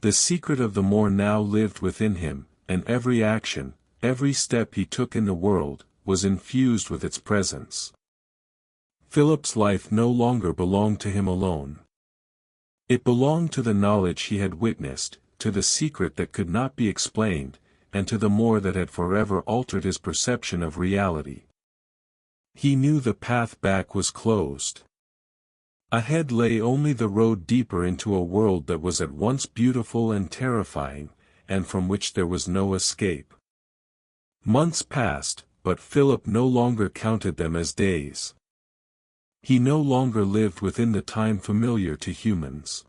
The secret of the moor now lived within him, and every action, every step he took in the world, was infused with its presence. Philip's life no longer belonged to him alone. It belonged to the knowledge he had witnessed, to the secret that could not be explained, and to the moor that had forever altered his perception of reality. He knew the path back was closed. Ahead lay only the road deeper into a world that was at once beautiful and terrifying, and from which there was no escape. Months passed, but Philip no longer counted them as days. He no longer lived within the time familiar to humans.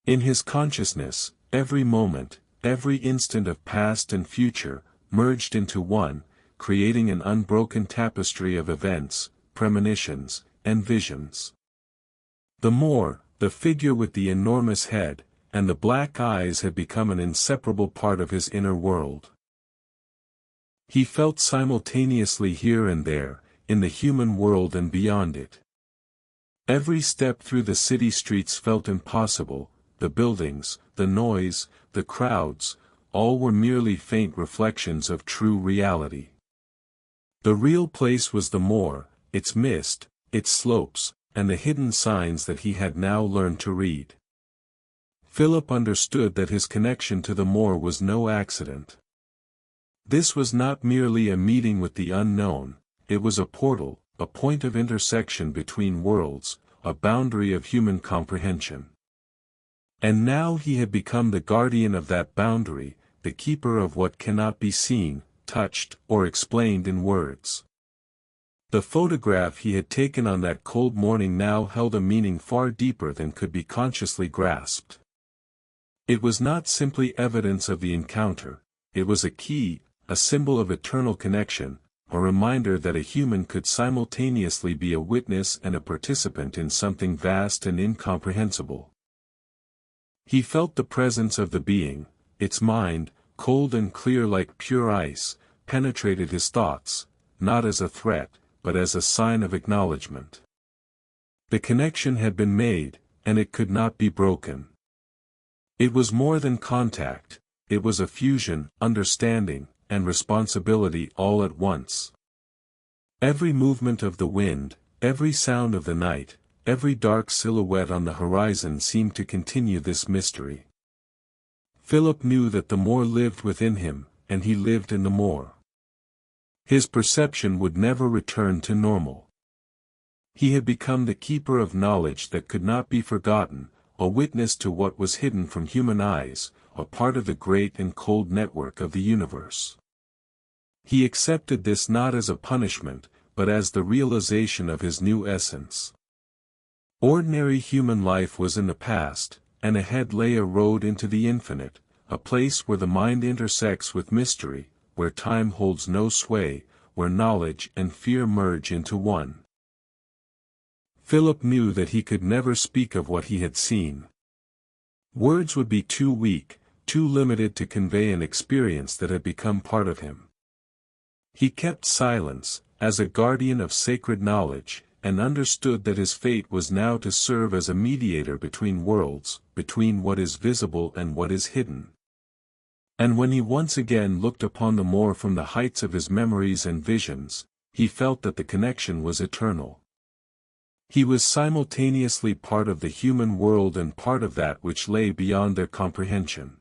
In his consciousness, every moment, every instant of past and future, merged into one, creating an unbroken tapestry of events, premonitions, and visions. The moor, the figure with the enormous head, and the black eyes had become an inseparable part of his inner world. He felt simultaneously here and there, in the human world and beyond it. Every step through the city streets felt impossible, the buildings, the noise, the crowds, all were merely faint reflections of true reality. The real place was the moor, its mist, its slopes, and the hidden signs that he had now learned to read. Philip understood that his connection to the moor was no accident. This was not merely a meeting with the unknown, it was a portal, a point of intersection between worlds, a boundary of human comprehension. And now he had become the guardian of that boundary, the keeper of what cannot be seen, touched, or explained in words. The photograph he had taken on that cold morning now held a meaning far deeper than could be consciously grasped. It was not simply evidence of the encounter, it was a key, a symbol of eternal connection, a reminder that a human could simultaneously be a witness and a participant in something vast and incomprehensible. He felt the presence of the being, its mind, cold and clear like pure ice, penetrated his thoughts, not as a threat, but as a sign of acknowledgement. The connection had been made, and it could not be broken. It was more than contact, it was a fusion, understanding, and responsibility all at once. Every movement of the wind, every sound of the night, every dark silhouette on the horizon seemed to continue this mystery. Philip knew that the more lived within him, and he lived in the more. His perception would never return to normal. He had become the keeper of knowledge that could not be forgotten, a witness to what was hidden from human eyes, a part of the great and cold network of the universe. He accepted this not as a punishment, but as the realization of his new essence. Ordinary human life was in the past, and ahead lay a road into the infinite, a place where the mind intersects with mystery, where time holds no sway, where knowledge and fear merge into one. Philip knew that he could never speak of what he had seen. Words would be too weak, too limited to convey an experience that had become part of him. He kept silence, as a guardian of sacred knowledge, and understood that his fate was now to serve as a mediator between worlds, between what is visible and what is hidden. And when he once again looked upon the moor from the heights of his memories and visions, he felt that the connection was eternal. He was simultaneously part of the human world and part of that which lay beyond their comprehension.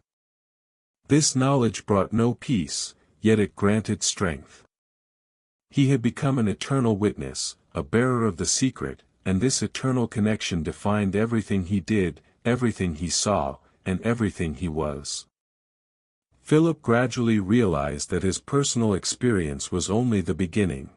This knowledge brought no peace, yet it granted strength. He had become an eternal witness, a bearer of the secret, and this eternal connection defined everything he did, everything he saw, and everything he was. Philip gradually realized that his personal experience was only the beginning.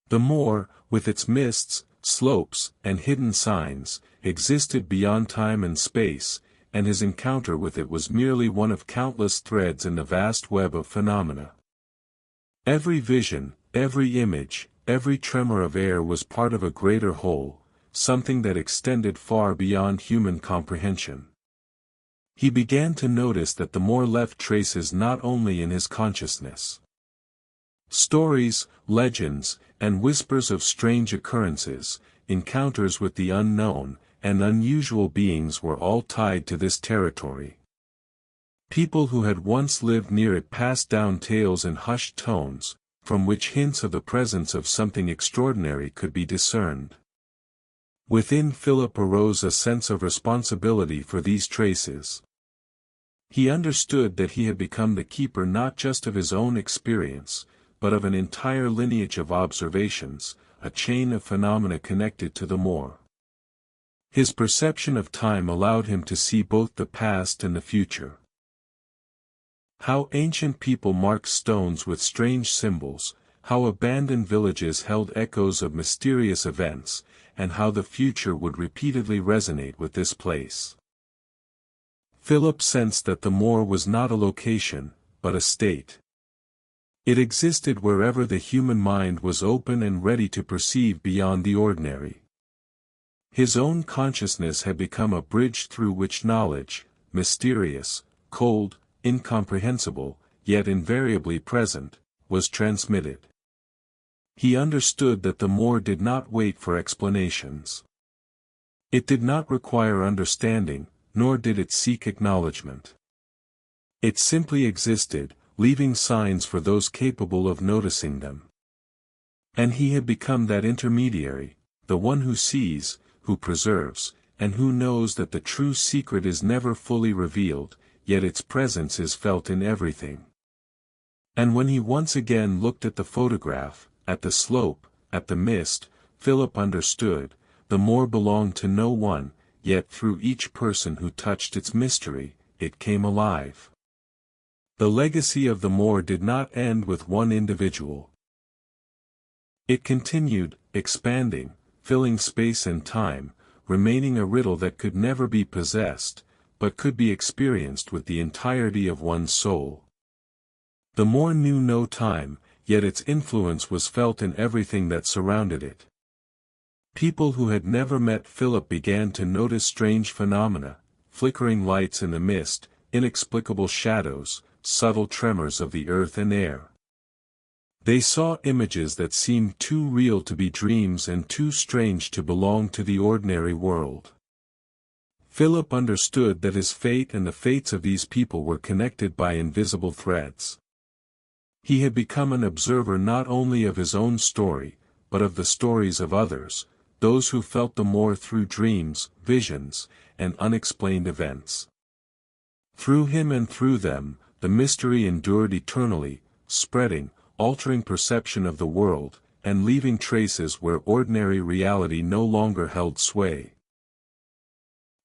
The moor, with its mists, slopes, and hidden signs, existed beyond time and space, and his encounter with it was merely one of countless threads in the vast web of phenomena. Every vision, every image, every tremor of air was part of a greater whole, something that extended far beyond human comprehension. He began to notice that the moor left traces not only in his consciousness. Stories, legends, and whispers of strange occurrences, encounters with the unknown, and unusual beings were all tied to this territory. People who had once lived near it passed down tales in hushed tones, from which hints of the presence of something extraordinary could be discerned. Within Philip arose a sense of responsibility for these traces. He understood that he had become the keeper not just of his own experience, but of an entire lineage of observations, a chain of phenomena connected to the moor. His perception of time allowed him to see both the past and the future. How ancient people marked stones with strange symbols, how abandoned villages held echoes of mysterious events, and how the future would repeatedly resonate with this place. Philip sensed that the moor was not a location, but a state. It existed wherever the human mind was open and ready to perceive beyond the ordinary. His own consciousness had become a bridge through which knowledge, mysterious, cold, incomprehensible, yet invariably present, was transmitted. He understood that the moor did not wait for explanations. It did not require understanding, nor did it seek acknowledgement. It simply existed, leaving signs for those capable of noticing them. And he had become that intermediary, the one who sees, who preserves, and who knows that the true secret is never fully revealed, yet its presence is felt in everything. And when he once again looked at the photograph, at the slope, at the mist, Philip understood, the moor belonged to no one, yet through each person who touched its mystery, it came alive. The legacy of the moor did not end with one individual. It continued, expanding, filling space and time, remaining a riddle that could never be possessed, but could be experienced with the entirety of one's soul. The moor knew no time, yet its influence was felt in everything that surrounded it. People who had never met Philip began to notice strange phenomena, flickering lights in the mist, inexplicable shadows, subtle tremors of the earth and air. They saw images that seemed too real to be dreams and too strange to belong to the ordinary world. Philip understood that his fate and the fates of these people were connected by invisible threads. He had become an observer not only of his own story, but of the stories of others, those who felt the more through dreams, visions, and unexplained events. Through him and through them, the mystery endured eternally, spreading, altering perception of the world, and leaving traces where ordinary reality no longer held sway.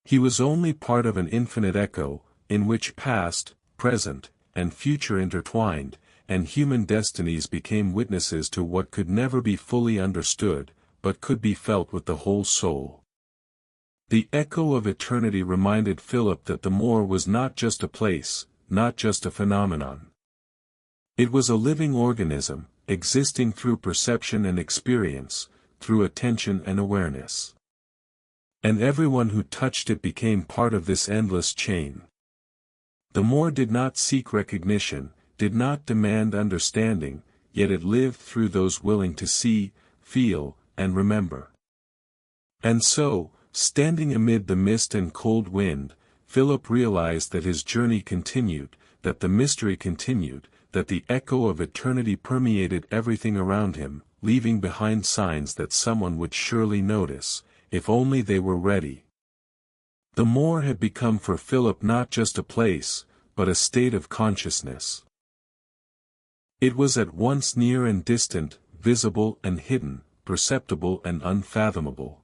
He was only part of an infinite echo, in which past, present, and future intertwined, and human destinies became witnesses to what could never be fully understood, but could be felt with the whole soul. The echo of eternity reminded Philip that the moor was not just a place, not just a phenomenon. It was a living organism, existing through perception and experience, through attention and awareness. And everyone who touched it became part of this endless chain. The moor did not seek recognition, did not demand understanding, yet it lived through those willing to see, feel, and remember. And so, standing amid the mist and cold wind, Philip realized that his journey continued, that the mystery continued, that the echo of eternity permeated everything around him, leaving behind signs that someone would surely notice, if only they were ready. The moor had become for Philip not just a place, but a state of consciousness. It was at once near and distant, visible and hidden, perceptible and unfathomable.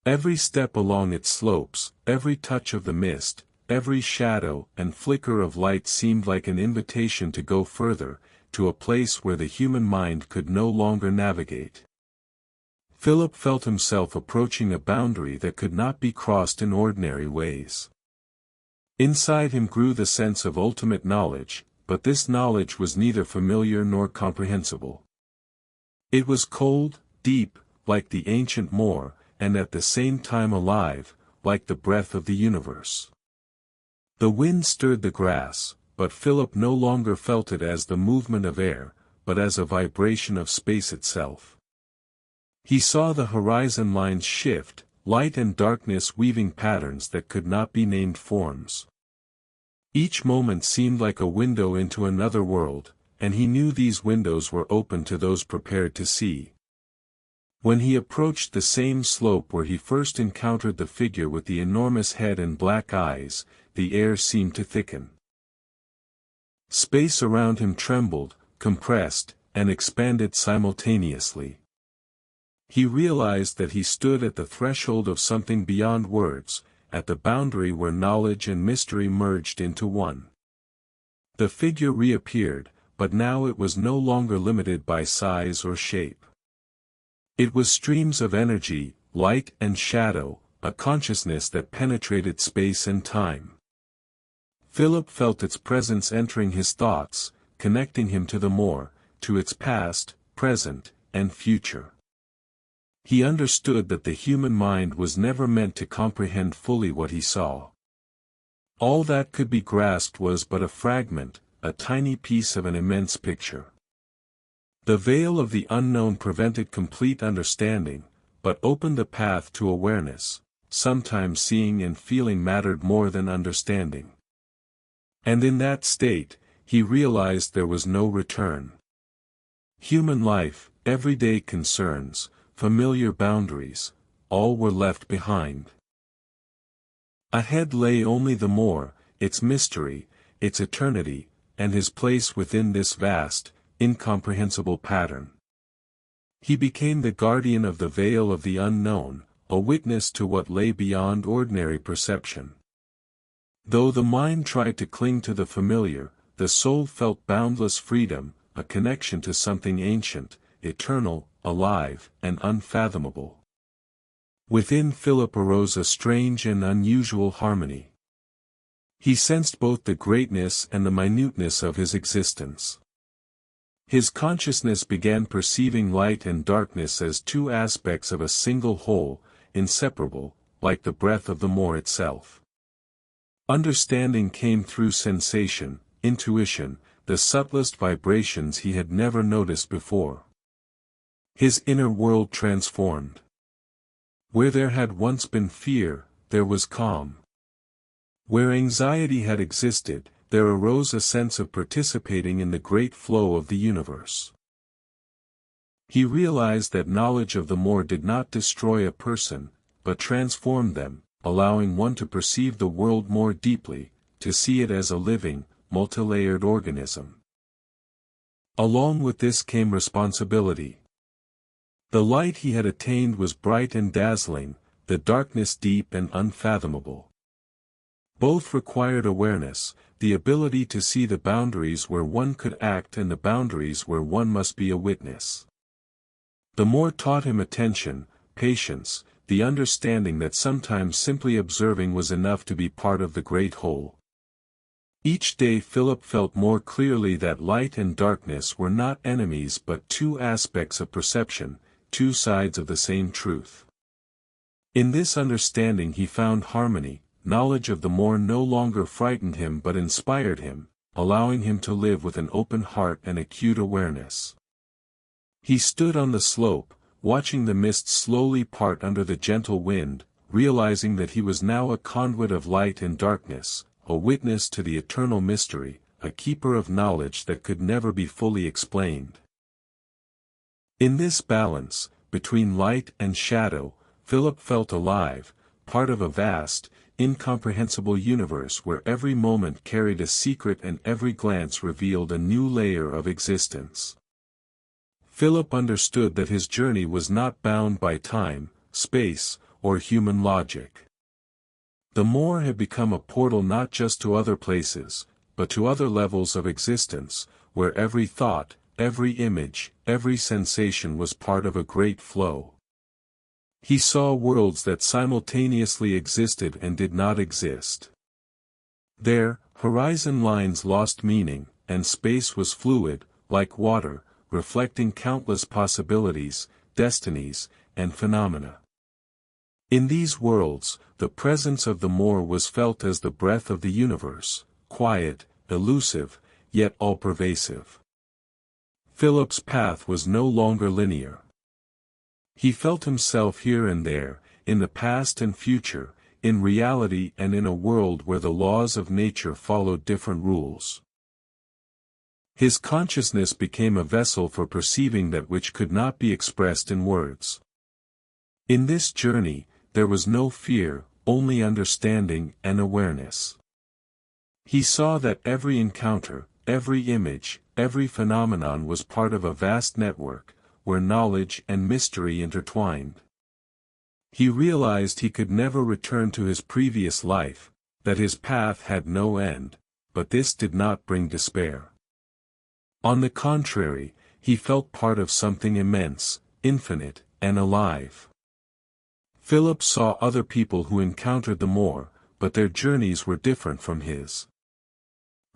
Every step along its slopes, every touch of the mist, every shadow and flicker of light seemed like an invitation to go further, to a place where the human mind could no longer navigate. Philip felt himself approaching a boundary that could not be crossed in ordinary ways. Inside him grew the sense of ultimate knowledge, but this knowledge was neither familiar nor comprehensible. It was cold, deep, like the ancient moor, and at the same time alive, like the breath of the universe. The wind stirred the grass, but Philip no longer felt it as the movement of air, but as a vibration of space itself. He saw the horizon lines shift, light and darkness weaving patterns that could not be named forms. Each moment seemed like a window into another world, and he knew these windows were open to those prepared to see. When he approached the same slope where he first encountered the figure with the enormous head and black eyes, the air seemed to thicken. Space around him trembled, compressed, and expanded simultaneously. He realized that he stood at the threshold of something beyond words, at the boundary where knowledge and mystery merged into one. The figure reappeared, but now it was no longer limited by size or shape. It was streams of energy, light and shadow, a consciousness that penetrated space and time. Philip felt its presence entering his thoughts, connecting him to the moor, to its past, present, and future. He understood that the human mind was never meant to comprehend fully what he saw. All that could be grasped was but a fragment, a tiny piece of an immense picture. The veil of the unknown prevented complete understanding, but opened the path to awareness. Sometimes seeing and feeling mattered more than understanding. And in that state, he realized there was no return. Human life, everyday concerns, familiar boundaries, all were left behind. Ahead lay only the moor, its mystery, its eternity, and his place within this vast, incomprehensible pattern. He became the guardian of the veil of the unknown, a witness to what lay beyond ordinary perception. Though the mind tried to cling to the familiar, the soul felt boundless freedom, a connection to something ancient, eternal, alive, and unfathomable. Within Philip arose a strange and unusual harmony. He sensed both the greatness and the minuteness of his existence. His consciousness began perceiving light and darkness as two aspects of a single whole, inseparable, like the breath of the moor itself. Understanding came through sensation, intuition, the subtlest vibrations he had never noticed before. His inner world transformed. Where there had once been fear, there was calm. Where anxiety had existed, there arose a sense of participating in the great flow of the universe. He realized that knowledge of the more did not destroy a person, but transformed them, allowing one to perceive the world more deeply, to see it as a living, multilayered organism. Along with this came responsibility. The light he had attained was bright and dazzling, the darkness deep and unfathomable. Both required awareness, the ability to see the boundaries where one could act and the boundaries where one must be a witness. The more taught him attention, patience, the understanding that sometimes simply observing was enough to be part of the great whole. Each day Philip felt more clearly that light and darkness were not enemies but two aspects of perception, two sides of the same truth. In this understanding he found harmony. Knowledge of the more no longer frightened him but inspired him, allowing him to live with an open heart and acute awareness. He stood on the slope, watching the mist slowly part under the gentle wind, realizing that he was now a conduit of light and darkness, a witness to the eternal mystery, a keeper of knowledge that could never be fully explained. In this balance, between light and shadow, Philip felt alive, part of a vast, incomprehensible universe where every moment carried a secret and every glance revealed a new layer of existence. Philip understood that his journey was not bound by time, space, or human logic. The more had become a portal not just to other places, but to other levels of existence, where every thought, every image, every sensation was part of a great flow. He saw worlds that simultaneously existed and did not exist. There, horizon lines lost meaning, and space was fluid, like water, reflecting countless possibilities, destinies, and phenomena. In these worlds, the presence of the more was felt as the breath of the universe, quiet, elusive, yet all-pervasive. Philip's path was no longer linear. He felt himself here and there, in the past and future, in reality and in a world where the laws of nature followed different rules. His consciousness became a vessel for perceiving that which could not be expressed in words. In this journey, there was no fear, only understanding and awareness. He saw that every encounter, every image, every phenomenon was part of a vast network, where knowledge and mystery intertwined. He realized he could never return to his previous life, that his path had no end, but this did not bring despair. On the contrary, he felt part of something immense, infinite, and alive. Philip saw other people who encountered the more, but their journeys were different from his.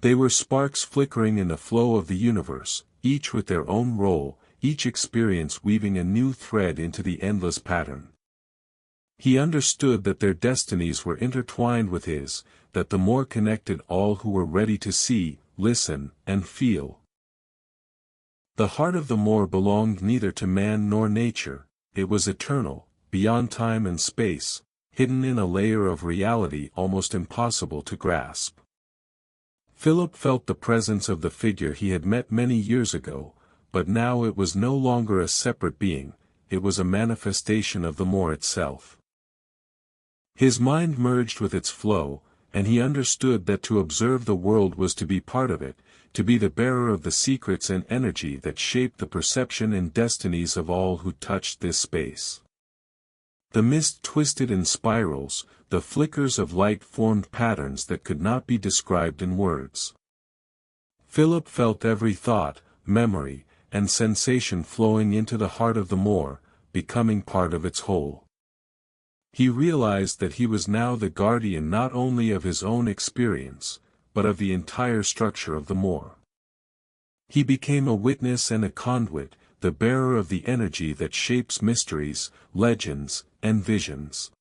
They were sparks flickering in the flow of the universe, each with their own role, each experience weaving a new thread into the endless pattern. He understood that their destinies were intertwined with his, that the more connected all who were ready to see, listen, and feel. The heart of the more belonged neither to man nor nature, it was eternal, beyond time and space, hidden in a layer of reality almost impossible to grasp. Philip felt the presence of the figure he had met many years ago, but now it was no longer a separate being, it was a manifestation of the more itself. His mind merged with its flow, and he understood that to observe the world was to be part of it, to be the bearer of the secrets and energy that shaped the perception and destinies of all who touched this space. The mist twisted in spirals, the flickers of light formed patterns that could not be described in words. Philip felt every thought, memory, and sensation flowing into the heart of the more, becoming part of its whole. He realized that he was now the guardian not only of his own experience, but of the entire structure of the more. He became a witness and a conduit, the bearer of the energy that shapes mysteries, legends, and visions.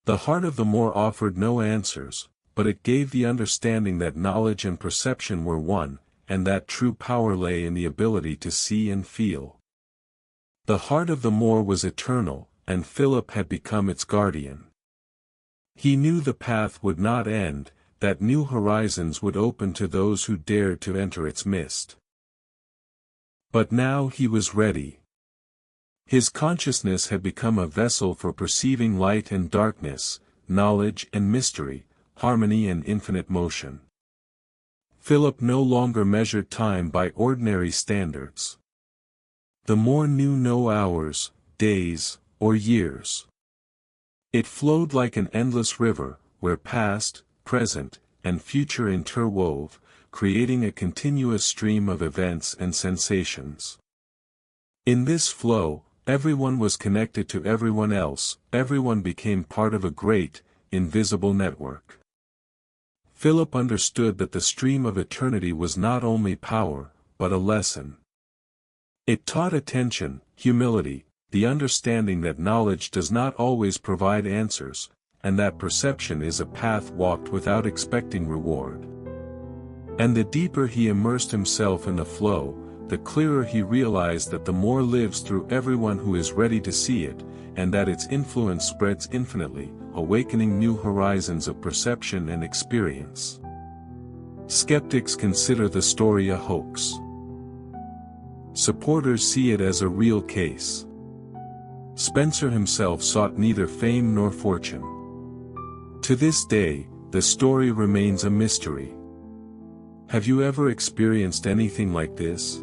The heart of the more offered no answers, but it gave the understanding that knowledge and perception were one, and that true power lay in the ability to see and feel. The heart of the more was eternal, and Philip had become its guardian. He knew the path would not end, that new horizons would open to those who dared to enter its mist. But now he was ready. His consciousness had become a vessel for perceiving light and darkness, knowledge and mystery, harmony and infinite motion. Philip no longer measured time by ordinary standards. The more knew no hours, days, or years. It flowed like an endless river, where past, present, and future interwove, creating a continuous stream of events and sensations. In this flow, everyone was connected to everyone else, everyone became part of a great, invisible network. Philip understood that the stream of eternity was not only power, but a lesson. It taught attention, humility, the understanding that knowledge does not always provide answers, and that perception is a path walked without expecting reward. And the deeper he immersed himself in the flow, the clearer he realized that the more lives through everyone who is ready to see it, and that its influence spreads infinitely, awakening new horizons of perception and experience. Skeptics consider the story a hoax. Supporters see it as a real case. Spencer himself sought neither fame nor fortune. To this day, the story remains a mystery. Have you ever experienced anything like this?